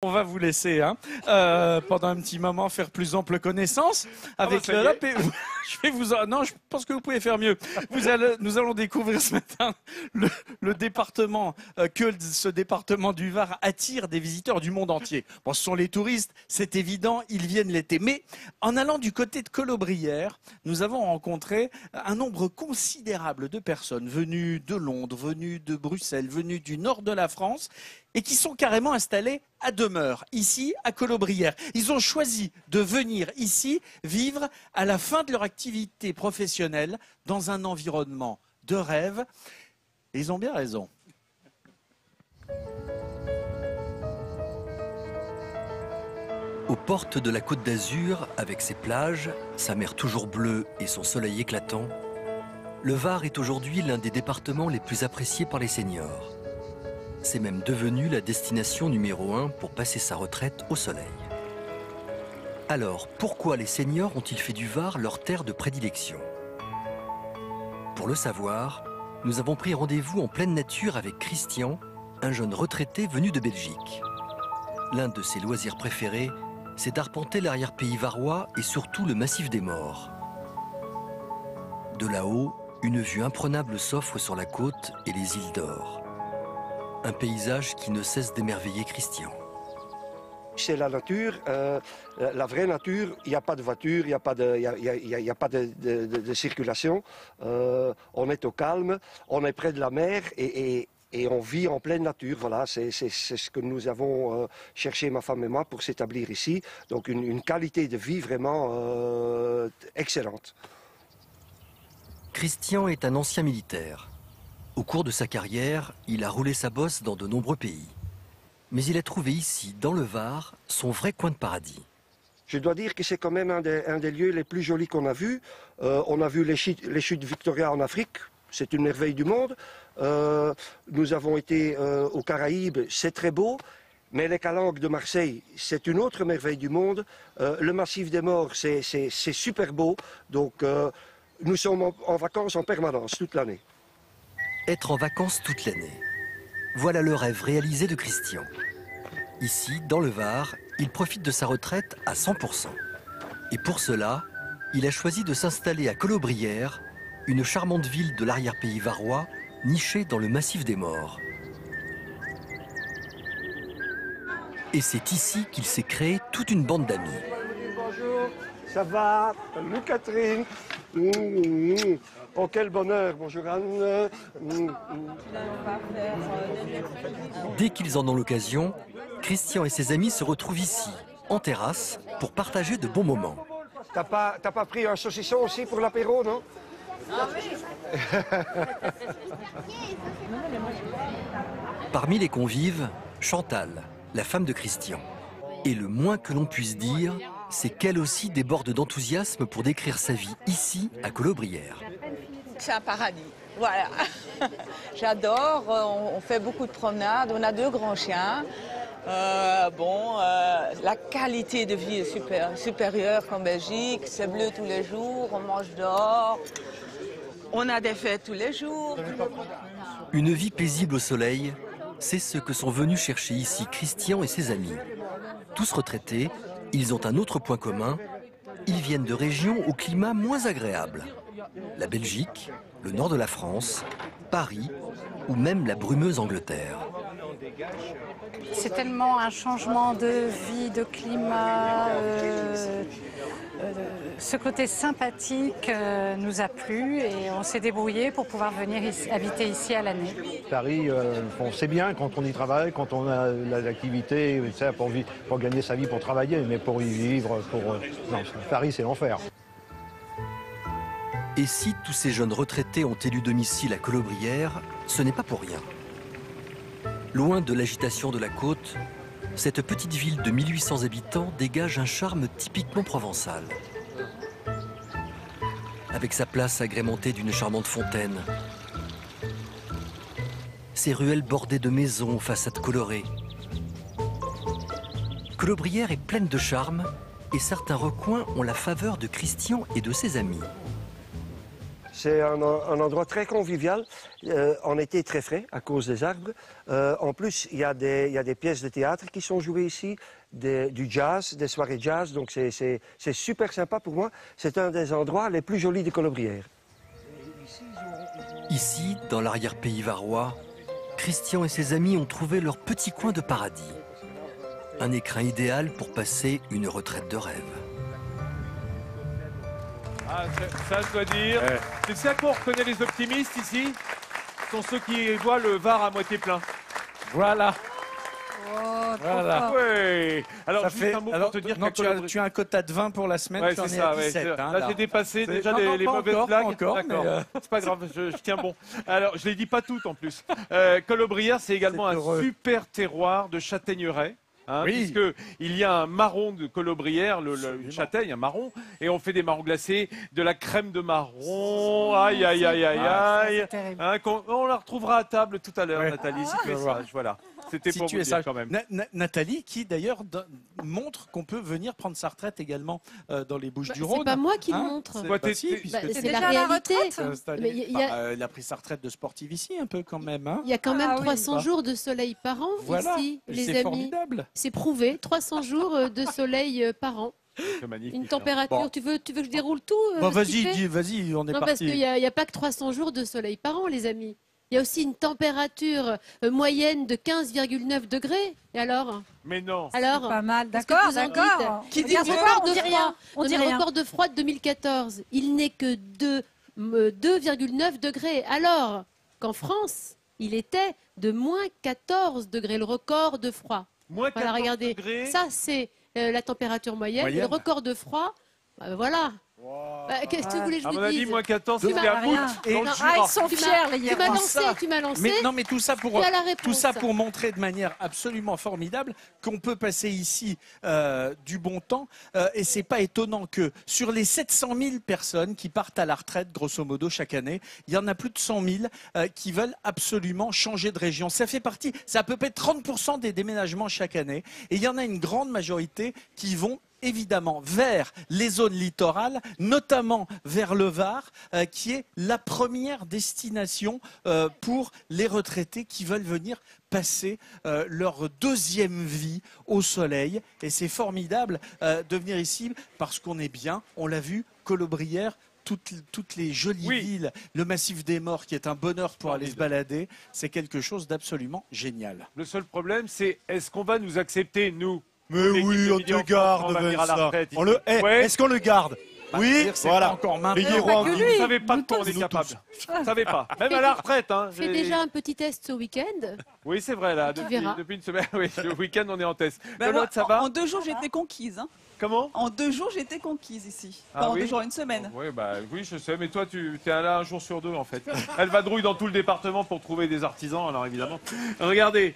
On va vous laisser pendant un petit moment faire plus ample connaissance avec le rap. Non, je pense que vous pouvez faire mieux. Nous allons découvrir ce matin le département que ce département du Var attire des visiteurs du monde entier. Bon, ce sont les touristes, c'est évident, ils viennent l'été. Mais en allant du côté de Colobrières, nous avons rencontré un nombre considérable de personnes venues de Londres, venues de Bruxelles, venues du nord de la France, et qui sont carrément installés à demeure, ici, à Colobrières. Ils ont choisi de venir ici vivre à la fin de leur activité professionnelle dans un environnement de rêve. Et ils ont bien raison. Aux portes de la Côte d'Azur, avec ses plages, sa mer toujours bleue et son soleil éclatant, le Var est aujourd'hui l'un des départements les plus appréciés par les seniors. C'est même devenu la destination numéro 1 pour passer sa retraite au soleil. Alors, pourquoi les seniors ont-ils fait du Var leur terre de prédilection? Pour le savoir, nous avons pris rendez-vous en pleine nature avec Christian, un jeune retraité venu de Belgique. L'un de ses loisirs préférés, c'est d'arpenter l'arrière-pays varois et surtout le massif des Maures. De là-haut, une vue imprenable s'offre sur la côte et les îles d'Or. Un paysage qui ne cesse d'émerveiller Christian. C'est la nature, la vraie nature, il n'y a pas de voiture, il n'y a pas de circulation. On est au calme, on est près de la mer et on vit en pleine nature. Voilà, c'est ce que nous avons cherché, ma femme et moi, pour s'établir ici. Donc une qualité de vie vraiment excellente. Christian est un ancien militaire. Au cours de sa carrière, il a roulé sa bosse dans de nombreux pays. Mais il a trouvé ici, dans le Var, son vrai coin de paradis. Je dois dire que c'est quand même un des lieux les plus jolis qu'on a vus. On a vu les chutes Victoria en Afrique, c'est une merveille du monde. Nous avons été aux Caraïbes, c'est très beau. Mais les Calanques de Marseille, c'est une autre merveille du monde. Le massif des Maures, c'est super beau. Donc nous sommes en vacances en permanence toute l'année. Être en vacances toute l'année. Voilà le rêve réalisé de Christian. Ici, dans le Var, il profite de sa retraite à 100%. Et pour cela, il a choisi de s'installer à Colobrières, une charmante ville de l'arrière-pays varois, nichée dans le massif des Maures. Et c'est ici qu'il s'est créé toute une bande d'amis. Bonjour, ça va? Salut Catherine. Oh, quel bonheur, bonjour Anne. Dès qu'ils en ont l'occasion, Christian et ses amis se retrouvent ici, en terrasse, pour partager de bons moments. T'as pas pris un saucisson aussi pour l'apéro, non? Parmi les convives, Chantal, la femme de Christian. Et le moins que l'on puisse dire, c'est qu'elle aussi déborde d'enthousiasme pour décrire sa vie ici, à Colobrières. C'est un paradis, voilà. J'adore, on fait beaucoup de promenades, on a 2 grands chiens. La qualité de vie est supérieure qu'en Belgique, c'est bleu tous les jours, on mange dehors, on a des fêtes tous les jours. Une vie paisible au soleil, c'est ce que sont venus chercher ici Christian et ses amis. Tous retraités, ils ont un autre point commun, ils viennent de régions au climat moins agréable. La Belgique, le nord de la France, Paris ou même la brumeuse Angleterre. C'est tellement un changement de vie, de climat, ce côté sympathique nous a plu et on s'est débrouillé pour pouvoir venir habiter ici à l'année. Paris, c'est bien quand on y travaille, quand on a l'activité, pour gagner sa vie, pour travailler, mais pour y vivre, non, Paris c'est l'enfer. Et si tous ces jeunes retraités ont élu domicile à Colobrières, ce n'est pas pour rien. Loin de l'agitation de la côte, cette petite ville de 1800 habitants dégage un charme typiquement provençal. Avec sa place agrémentée d'une charmante fontaine, ses ruelles bordées de maisons aux façades colorées. Colobrières est pleine de charme et certains recoins ont la faveur de Christian et de ses amis. C'est un endroit très convivial, en été très frais à cause des arbres. En plus, il y a des pièces de théâtre qui sont jouées ici, du jazz, des soirées jazz, donc c'est super sympa pour moi. C'est un des endroits les plus jolis de Colobrières. Ici, dans l'arrière-pays varois, Christian et ses amis ont trouvé leur petit coin de paradis. Un écrin idéal pour passer une retraite de rêve. Ah, ça, je dois dire. C'est à quoi on reconnaît les optimistes ici? Ce sont ceux qui voient le Var à moitié plein. Voilà. Oh, Voilà. Oui. Alors, Ça juste fait, un mot alors, pour te dire non, qu'à tu as un quota de 20 pour la semaine, Ouais, tu en c'est es ça, à ouais. 17. Hein, Là, j'ai dépassé déjà Non, les pas mauvaises encore, blagues. pas encore, D'accord. mais, C'est pas grave, je tiens bon. Alors, je les dis pas toutes en plus. Colobrières, c'est également C'est un heureux. super terroir de châtaigneraies. Hein, Oui. puisque il y a un marron de Colobrières, une châtaigne, un marron, et on fait des marrons glacés, de la crème de marron, aïe, aïe, aïe, aïe, aïe. c'est terrible. Hein, on la retrouvera à table tout à l'heure, Ouais. Nathalie, si tu es je vois. sage, voilà. C'était Si pour tu vous es dire sage. quand même. Nathalie, qui d'ailleurs montre qu'on peut venir prendre sa retraite également dans les Bouches-du-Rhône. C'est pas moi qui le Hein montre. C'est- Toi, bah t'es- si, t'es- puisque Bah, t'es c'est déjà la à la réalité. retraite Mais il y a- elle a pris sa retraite de sportive ici un peu quand même. Hein. Il y a quand même Ah oui. 300 jours de soleil par an Voilà, ici, Et les c'est amis. formidable. C'est prouvé, 300 jours de soleil par an. C'est magnifique. Une température, Bon. tu veux que je déroule tout Bon, ce qu'il fait vas-y, on est Non, parce parti. qu'il n'y a pas que 300 jours de soleil par an, les amis. Il y a aussi une température moyenne de 15,9 degrés. Et alors Mais non. Alors Pas mal, Qu'est-ce que d'accord, vous en d'accord. dites Qui dit Le rien, record on de dit froid, rien. On dit le rien. record de froid de 2014, il n'est que de 2,9 degrés. Alors qu'en France, il était de moins 14 degrés, le record de froid. Moins Voilà, 14 regardez. degrés. Ça, c'est la température moyenne. Moyenne. Et le record de froid, voilà. Qu'est-ce que vous voulez que je À vous mon avis, dise moins 14, Tu c'est m'as à bout rien. dans le Non, Jura. Ah, ils sont Tu fiers, les Tu m'as Hiérois. lancé, tu m'as lancé. Mais tout ça pour Tu as la réponse. montrer de manière absolument formidable qu'on peut passer ici du bon temps et c'est pas étonnant que sur les 700 000 personnes qui partent à la retraite grosso modo chaque année, il y en a plus de 100 000 qui veulent absolument changer de région. Ça fait partie, c'est à peu près 30% des déménagements chaque année et il y en a une grande majorité qui vont évidemment vers les zones littorales, notamment vers le Var, qui est la première destination pour les retraités qui veulent venir passer leur deuxième vie au soleil. Et c'est formidable de venir ici parce qu'on est bien, on l'a vu, Colobrières, toutes les jolies Oui. villes, le massif des Morts qui est un bonheur pour aller se balader, c'est quelque chose d'absolument génial. Le seul problème, c'est est-ce qu'on va nous accepter, nous? Mais L'équipe oui, de on Midi en te garde, France, on va venir à la Vincent. retraite On le... ici. Ouais. Est-ce qu'on le garde? Oui, C'est-à-dire, c'est voilà. pas encore maintenant. Les Hiérois, que Vous lui. ne savez pas de quoi on est Nous capable. tous. Vous ne savez pas. Même à la retraite. Hein, Fais déjà un petit test ce week-end. Oui, c'est vrai, là. Tu Depuis, verras. depuis une semaine. Oui, le week-end, on est en test. Ben Lolotte, ça va? En 2 jours, j'étais conquise. Hein. Comment? En 2 jours, j'étais conquise ici. Ah Pas en oui 2 jours, une semaine. Oui, oui, je sais, mais toi, tu es là un jour sur deux, en fait. Elle vadrouille dans tout le département pour trouver des artisans, alors évidemment. Regardez.